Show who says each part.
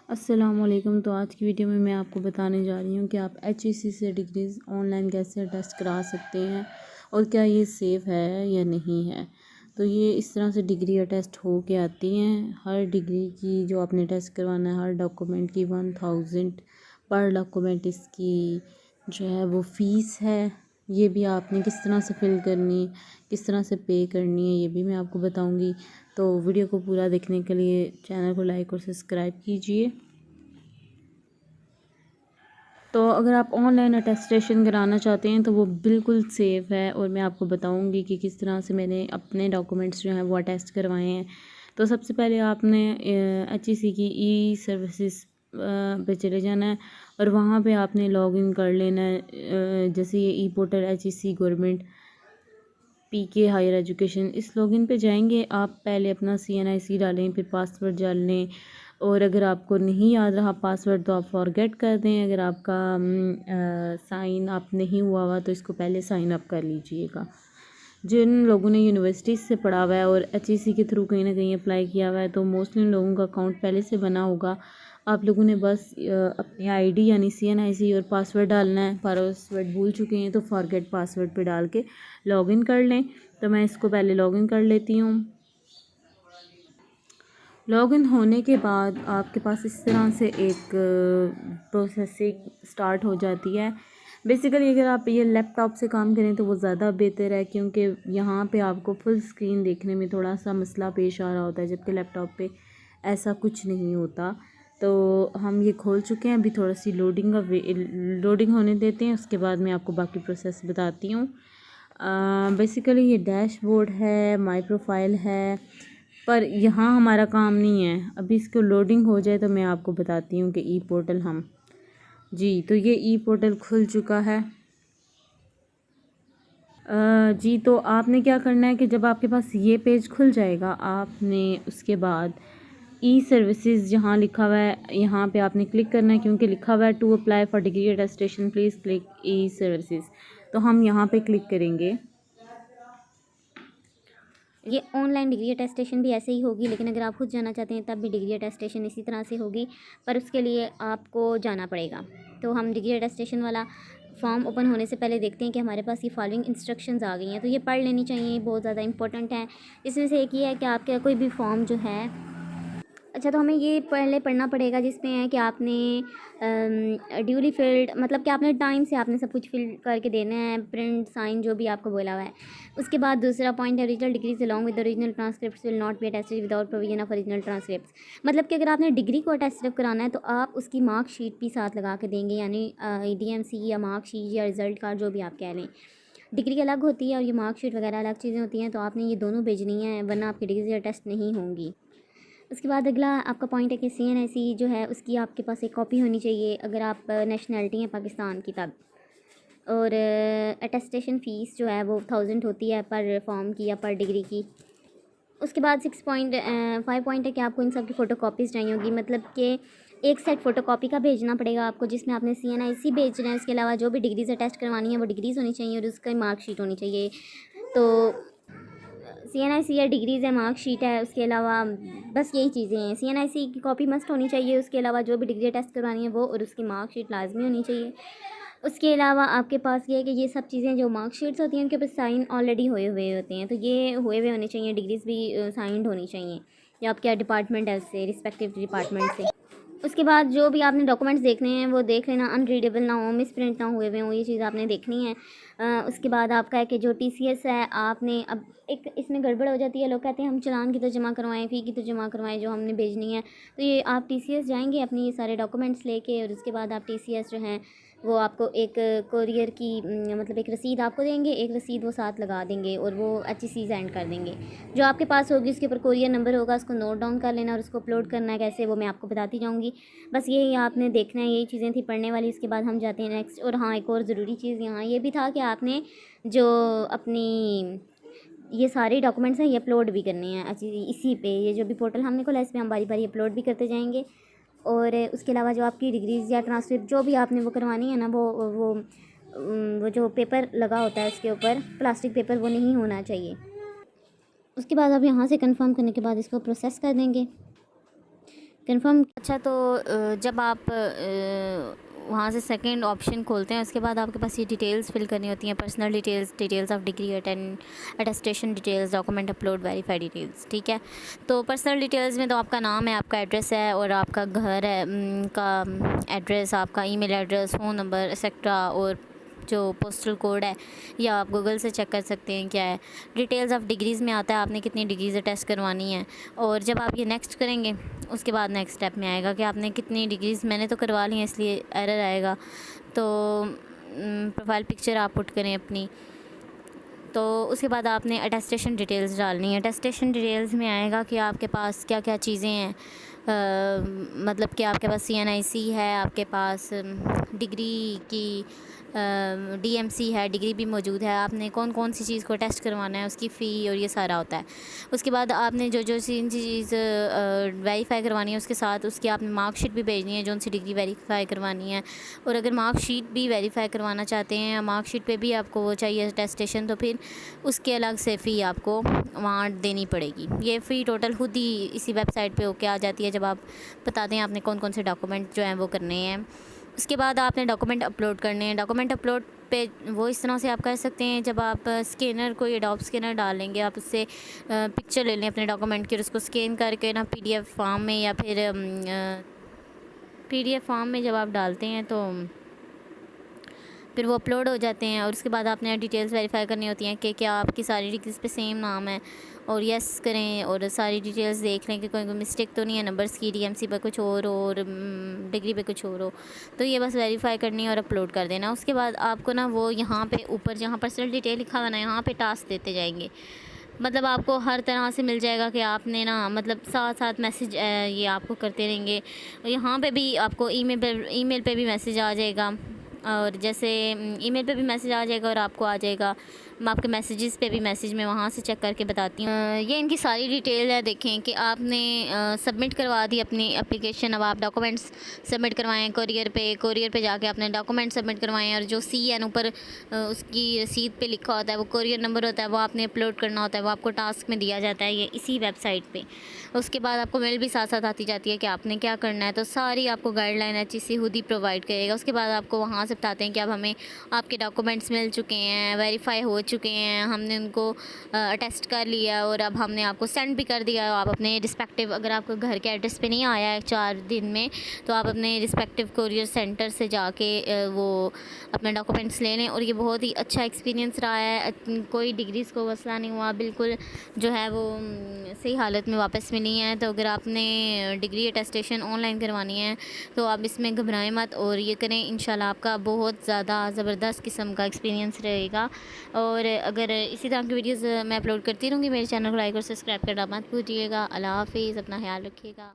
Speaker 1: अस्सलामुअलैकुम। तो आज की वीडियो में मैं आपको बताने जा रही हूँ कि आप HEC से डिग्रीज़ ऑनलाइन कैसे टेस्ट करा सकते हैं और क्या ये सेफ़ है या नहीं है। तो ये इस तरह से डिग्री टेस्ट हो के आती हैं। हर डिग्री की जो आपने टेस्ट करवाना है, हर डॉक्यूमेंट की 1000 पर डॉक्यूमेंट इसकी जो है वो फ़ीस है। ये भी आपने किस तरह से फ़िल करनी, किस तरह से पे करनी है, ये भी मैं आपको बताऊंगी। तो वीडियो को पूरा देखने के लिए चैनल को लाइक और सब्सक्राइब कीजिए। तो अगर आप ऑनलाइन अटेस्टेशन कराना चाहते हैं तो वो बिल्कुल सेफ़ है और मैं आपको बताऊंगी कि किस तरह से मैंने अपने डॉक्यूमेंट्स जो हैं वो अटेस्ट करवाए हैं। तो सबसे पहले आपने HEC की ई सर्विसेज पे चले जाना है और वहाँ पे आपने लॉगिन कर लेना है। जैसे ये e portal HEC government PK higher education, इस लॉगिन पे जाएंगे आप। पहले अपना CNIC डालें, फिर पासवर्ड डाल लें और अगर आपको नहीं याद रहा पासवर्ड तो आप फॉरगेट कर दें। अगर आपका साइन अप नहीं हुआ हुआ तो इसको पहले साइन अप कर लीजिएगा। जिन लोगों ने यूनिवर्सिटी से पढ़ा हुआ है और HEC के थ्रू कहीं ना कहीं अप्लाई किया हुआ है तो मोस्टली उन लोगों का अकाउंट पहले से बना होगा। आप लोगों ने बस अपनी ID यानी CNIC और पासवर्ड डालना है। पासवर्ड भूल चुके हैं तो फॉरगेट पासवर्ड पे डाल के लॉगिन कर लें। तो मैं इसको पहले लॉगिन कर लेती हूँ। लॉगिन होने के बाद आपके पास इस तरह से एक प्रोसेसिंग स्टार्ट हो जाती है। बेसिकली अगर आप ये लैपटॉप से काम करें तो वो ज़्यादा बेहतर है, क्योंकि यहाँ पे आपको फुल स्क्रीन देखने में थोड़ा सा मसला पेश आ रहा होता है, जबकि लैपटॉप पे ऐसा कुछ नहीं होता। तो हम ये खोल चुके हैं, अभी थोड़ा सी लोडिंग होने देते हैं, उसके बाद मैं आपको बाकी प्रोसेस बताती हूँ। बेसिकली ये डैशबोर्ड है, माई प्रोफाइल है, पर यहाँ हमारा काम नहीं है। अभी इसको लोडिंग हो जाए तो मैं आपको बताती हूँ कि ई पोर्टल जी, तो ये ई पोर्टल खुल चुका है। जी, तो आपने क्या करना है कि जब आपके पास ये पेज खुल जाएगा, आपने उसके बाद ई सर्विसेज जहाँ लिखा हुआ है यहाँ पे आपने क्लिक करना है, क्योंकि लिखा हुआ है to apply for degree attestation please click e services. तो हम यहाँ पे क्लिक करेंगे।
Speaker 2: ये ऑनलाइन डिग्री अटेस्टेशन भी ऐसे ही होगी, लेकिन अगर आप खुद जाना चाहते हैं तब भी डिग्री अटेस्टेशन इसी तरह से होगी, पर उसके लिए आपको जाना पड़ेगा। तो हम डिग्री अटेस्टेशन वाला फॉर्म ओपन होने से पहले देखते हैं कि हमारे पास ये फॉलोइंग इंस्ट्रक्शंस आ गई हैं, तो ये पढ़ लेनी चाहिए, बहुत ज़्यादा इंपॉर्टेंट है। इसमें से एक ये है कि आपका कोई भी फॉर्म जो है, अच्छा, तो हमें ये पहले पढ़ना पड़ेगा जिसमें है कि आपने ड्यूली फिल्ड, मतलब कि आपने टाइम से आपने सब कुछ फिल करके देना है, प्रिंट साइन जो भी आपको बोला हुआ है। उसके बाद दूसरा पॉइंट है original degrees along with original transcripts will not be attested without provision of original transcripts. मतलब कि अगर आपने डिग्री को अटेस्टेड कराना है तो आप उसकी मार्कशीट भी साथ लगा के देंगे, यानी DMC या मार्कशीट या रिजल्ट कार्ड जो भी आप कह लें। डिग्री अलग होती है और ये मार्कशीट वगैरह अलग चीज़ें होती हैं, तो आपने ये दोनों भेजनी है, वरना आपकी डिग्री टेस्ट नहीं होंगी। उसके बाद अगला आपका पॉइंट है कि CNIC जो है उसकी आपके पास एक कॉपी होनी चाहिए, अगर आप नेशनैलिटी हैं पाकिस्तान की तब। और अटेस्टेशन फ़ीस जो है वो 1000 होती है पर फॉर्म की या पर डिग्री की। उसके बाद 5 पॉइंट है कि आपको इन सब की फ़ोटो कॉपीज़ चाहिए होगी, मतलब कि एक सेट फ़ोटो कॉपी का भेजना पड़ेगा आपको, जिसमें आपने CNIC भेजना है। उसके अलावा जो भी डिग्रीज़ अटेस्ट करवानी है वो डिग्रीज़ होनी चाहिए और उसका मार्कशीट होनी चाहिए। तो CNIC या डिग्रीज़ है, मार्कशीट है, उसके अलावा बस यही चीज़ें हैं। CNIC की कॉपी मस्ट होनी चाहिए, उसके अलावा जो भी डिग्री टेस्ट करवानी है वो, और उसकी मार्कशीट लाजमी होनी चाहिए। उसके अलावा आपके पास ये है कि ये सब चीज़ें जो मार्कशीट्स होती हैं उनके ऊपर साइन ऑलरेडी हुए हुए होते हैं, तो ये हुए हुए होने चाहिए। डिग्रीज़ भी साइंड होनी चाहिए, या आपका डिपार्टमेंट है उससे, रिस्पेक्टिव डिपार्टमेंट से। उसके बाद जो भी आपने डॉक्यूमेंट्स देखने हैं वो देख लेना, अनरीडेबल ना हो, मिस प्रिंट ना हुए हुए हों, ये चीज़ आपने देखनी है। उसके बाद आपका है कि जो TCS है, आपने अब एक इसमें गड़बड़ हो जाती है, लोग कहते हैं हम चालान की तो जमा करवाएं, फ़ी की तो जमा करवाएं जो हमने भेजनी है। तो ये आप TCS जाएंगे अपने ये सारे डॉक्यूमेंट्स लेके, और उसके बाद आप TCS जो हैं वो आपको एक कोरियर की मतलब एक रसीद आपको देंगे, एक रसीद वो साथ लगा देंगे और वो HEC सेंड कर देंगे। जो आपके पास होगी उसके ऊपर कोरियर नंबर होगा, उसको नोट डाउन कर लेना और उसको अपलोड करना है कैसे, वो मैं आपको बताती जाऊँगी। बस यही आपने देखना है, यही चीज़ें थी पढ़ने वाली। उसके बाद हम जाते हैं नेक्स्ट। और हाँ, एक और ज़रूरी चीज़ यहाँ ये भी था कि आपने जो अपनी ये सारे डॉक्यूमेंट्स हैं ये अपलोड भी करने हैं इसी पे, ये जो भी पोर्टल हमने खोला इस पर हम बारी बारी अपलोड भी करते जाएंगे। और उसके अलावा जो आपकी डिग्रीज़ या ट्रांसक्रिप्ट जो भी आपने वो करवानी है ना, वो जो पेपर लगा होता है उसके ऊपर, प्लास्टिक पेपर, वो नहीं होना चाहिए। उसके बाद आप यहाँ से कंफर्म करने के बाद इसको प्रोसेस कर देंगे। कंफर्म। अच्छा, तो जब आप वहाँ से सेकंड ऑप्शन खोलते हैं, उसके बाद आपके पास ये डिटेल्स फिल करनी होती हैं, personal details, details of degree attestation details, document upload, verified details. ठीक है, तो पर्सनल डिटेल्स में तो आपका नाम है, आपका एड्रेस है और आपका घर है का एड्रेस, आपका email address, phone number etcetera, और जो पोस्टल कोड है या आप गूगल से चेक कर सकते हैं क्या है। डिटेल्स ऑफ डिग्रीज़ में आता है आपने कितनी डिग्रीज़ टेस्ट करवानी है, और जब आप ये नेक्स्ट करेंगे उसके बाद नेक्स्ट स्टेप में आएगा कि आपने कितनी डिग्रीज़, मैंने तो करवा ली हैं इसलिए एरर आएगा। तो प्रोफाइल पिक्चर आप पुट करें अपनी, तो उसके बाद आपने अटेस्टेशन डिटेल्स डालनी है। अटेस्टेशन डिटेल्स में आएगा कि आपके पास क्या क्या चीज़ें हैं, मतलब कि आपके पास CNIC है, आपके पास डिग्री की DMC है, डिग्री भी मौजूद है, आपने कौन कौन सी चीज़ को टेस्ट करवाना है, उसकी फ़ी और ये सारा होता है। उसके बाद आपने जो जो सी चीज़ वेरीफ़ाई करवानी है उसके साथ उसकी आपने मार्कशीट भी भेजनी है, जो सी डिग्री वेरीफ़ाई करवानी है। और अगर मार्कशीट भी वेरीफ़ाई करवाना चाहते हैं, मार्कशीट पे भी आपको वो चाहिए अटेस्टेशन, तो फिर उसके अलग से फ़ी आपको वहाँ देनी पड़ेगी। ये फ़ी टोटल खुद ही इसी वेबसाइट पे होके आ जाती है जब आप बता दें आपने कौन कौन से डॉक्यूमेंट जो हैं वो करने हैं। उसके बाद आपने डॉक्यूमेंट अपलोड करने हैं। डॉक्यूमेंट अपलोड पे वो इस तरह से आप कर सकते हैं, जब आप स्कैनर कोई एडोब स्कैनर डाल लेंगे, आप उससे पिक्चर ले लें अपने डॉक्यूमेंट की और उसको स्कैन करके ना PDF फॉर्म में या फिर PDF फॉर्म में जब आप डालते हैं तो फिर वो अपलोड हो जाते हैं। और उसके बाद आपने डिटेल्स वेरीफाई करनी होती हैं कि क्या आपकी सारी डिग्रीज़ पे सेम नाम है, और यस करें और सारी डिटेल्स देख लें कि कोई मिस्टेक तो नहीं है नंबर्स की, DMC पर कुछ और डिग्री पे कुछ और हो। तो ये बस वेरीफाई करनी है और अपलोड कर देना। उसके बाद आपको ना वो यहाँ पे ऊपर जहाँ पर्सनल डिटेल लिखा हुआ ना, यहाँ पे टास्क देते जाएंगे। मतलब आपको हर तरह से मिल जाएगा कि आपने ना, मतलब साथ साथ मैसेज ये आपको करते रहेंगे। यहाँ पे भी आपको ईमेल पे भी मैसेज आ जाएगा, और जैसे ईमेल पे भी मैसेज आ जाएगा और आपको आ जाएगा, मैं आपके मैसेजेस पे भी मैसेज मैं वहाँ से चेक करके बताती हूँ। ये इनकी सारी डिटेल है, देखें कि आपने सबमिट करवा दी अपनी एप्लीकेशन। अब आप डॉक्यूमेंट्स सबमिट करवाएं कोरियर पे जाके आपने डॉक्यूमेंट सबमिट करवाएं, और जो CN ऊपर उसकी रसीद पे लिखा होता है वो कोरियर नंबर होता है, वो आपने अपलोड करना होता है, वो आपको टास्क में दिया जाता है ये इसी वेबसाइट पे। उसके बाद आपको मेल भी साथ साथ आती जाती है कि आपने क्या करना है, तो सारी आपको गाइडलाइन HEC खुद ही प्रोवाइड करेगा। उसके बाद आपको वहाँ से बताते हैं कि अब हमें आपके डॉक्यूमेंट्स मिल चुके हैं, वेरीफाई हो चुके हैं, हमने उनको अटेस्ट कर लिया और अब हमने आपको सेंड भी कर दिया। आप अपने रिस्पेक्टिव, अगर आपको घर के एड्रेस पे नहीं आया है 4 दिन में, तो आप अपने रिस्पेक्टिव कोरियर सेंटर से जाके वो अपने डॉक्यूमेंट्स ले लें। और ये बहुत ही अच्छा एक्सपीरियंस रहा है, कोई डिग्रीज़ को मसला नहीं हुआ, बिल्कुल जो है वो सही हालत में वापस मिली हैं। तो अगर आपने डिग्री अटेस्टेशन ऑनलाइन करवानी है तो आप इसमें घबराएं मत और ये करें, इंशाल्लाह आपका बहुत ज़्यादा ज़बरदस्त किस्म का एक्सपीरियंस रहेगा। और अगर इसी तरह की वीडियोज़ मैं अपलोड करती रहूँगी, मेरे चैनल को लाइक और सब्सक्राइब करना मत भूलिएगा। अल्लाह हाफ़िज़, अपना ख्याल रखिएगा।